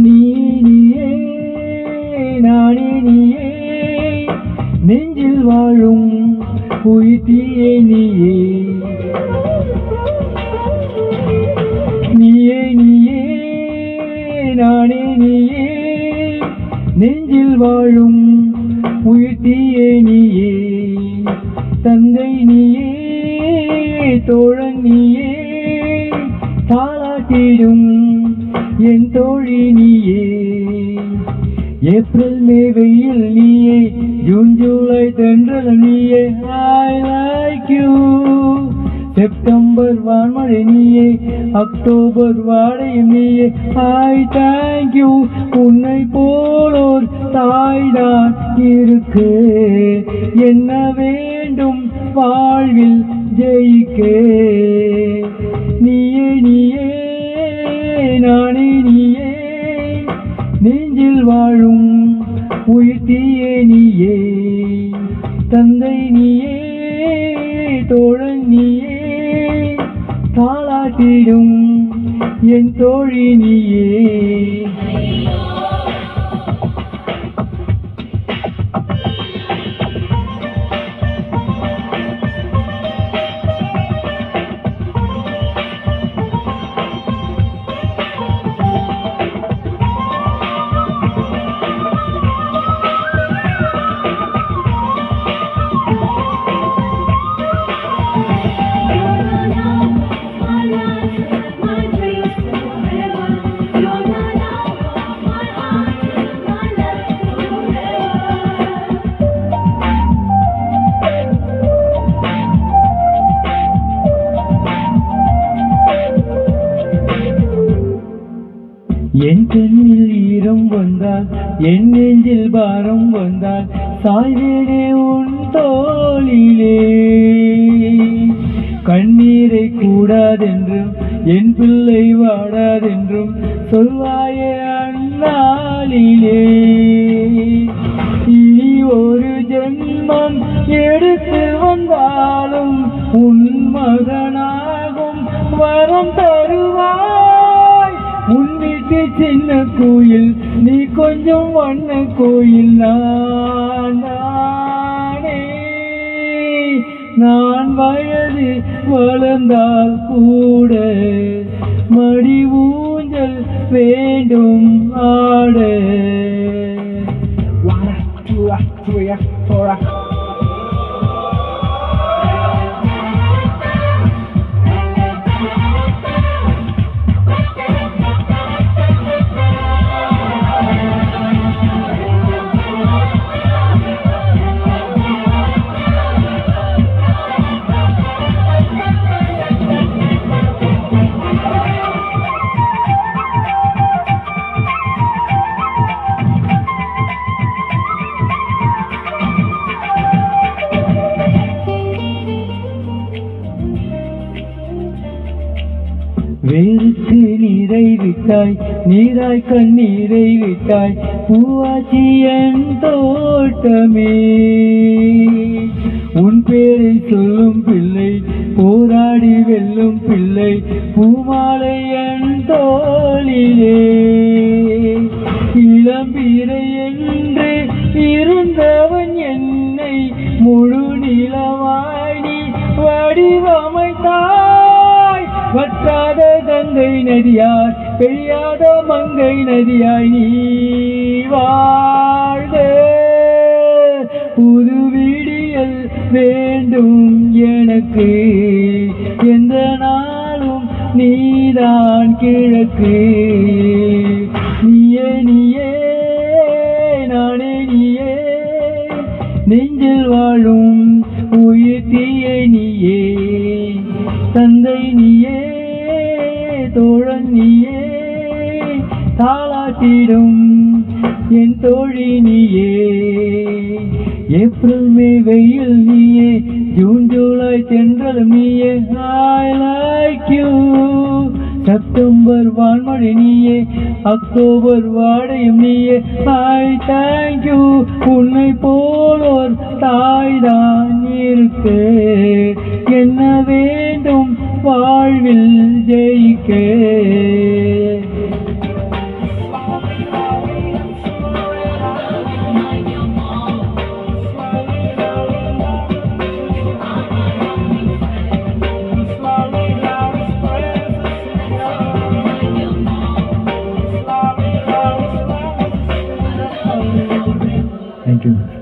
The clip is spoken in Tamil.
நீயே நானே நீயே நெஞ்சில் வாழும் உயிர்த்தியே நீயே நீயே நீயே நானே நீயே நெஞ்சில் வாழும் உயிர்த்தியே நீயே தந்தை நீயே தோழன் நீயே தாளாட்டிடும் என் தோழி நீயே ஏப்ரல் மே வெயில் நீயே ஜூன் ஜூலை தென்றல் நீயே I like you செப்டம்பர் வான்மழை நீயே அக்டோபர் வாடையும் நீயே I thank you உன்னை போலோர் தாய்தான் இருக்கு என்ன வேண்டும் வாழ்வில் ஜெயிக்க நீயே நீயே நானே நீயே நெஞ்சில் வாழும் உயிர்த்தியே நீயே தந்தை நீயே தோழன் நீயே தாளாட்டிடும் என் தோழி நீயே என் கண்ணில் ஈரம் வந்தால் என் நெஞ்சில் பாரம் வந்தால் சாய்வேனே உன் தோளிலே கண்ணீரை கூடாதென்றும் என் பிள்ளை வாடாதென்றும் சொல்வாயே அந்நாளிலே இனி ஒரு ஜென்மம் எடுத்து வந்தாலும் உன் மகனாகும் வரம் தருவாய் உன் வீட்டு சின்ன கோயில் நீ கொஞ்சம் வண்ண கோயில் நானே நான் வயது வளர்ந்தால் கூட மடி ஊஞ்சல் வேண்டும் ஆட வேருக்கு நீரை விட்டாய் நீராய் கண்ணீரை விட்டாய் பூவாச்சி என் தோட்டமே உன் பேரை சொல்லும் பிள்ளை போராடி வெல்லும் பிள்ளை பூமாலை என் தோளிலே இளம்பிறை என்று இருந்தவன் என்னை முழு நிலவாய் நீ வடிவமைத்தாய் வற்றாத கங்கை நதியாய் பெய்யாத மங்கை நதியாய் நீ வாழ்க புது விடியல் வேண்டும் எனக்கு எந்த நாளும் நீதான் கிழக்கு நீயே நீயே நானே நீயே நெஞ்சில் வாழும் உயிர்த்தியே நீயே தந்தை நீயே தோழன் நீயே தாளாட்டிடும் என் தோழி நீயே ஏப்ரல் மே வெயில் நீயே ஜூன் ஜூலை தென்றல் நீயே I like you செப்டம்பர் வான்மழை நீயே அக்டோபர் வாடையும் நீயே I thank you உன்னை போலோர் தாய்தான் இருக்கு என்ன வேண்டும் வாழ்வில் ஜெயிக்க தேங்க்யூ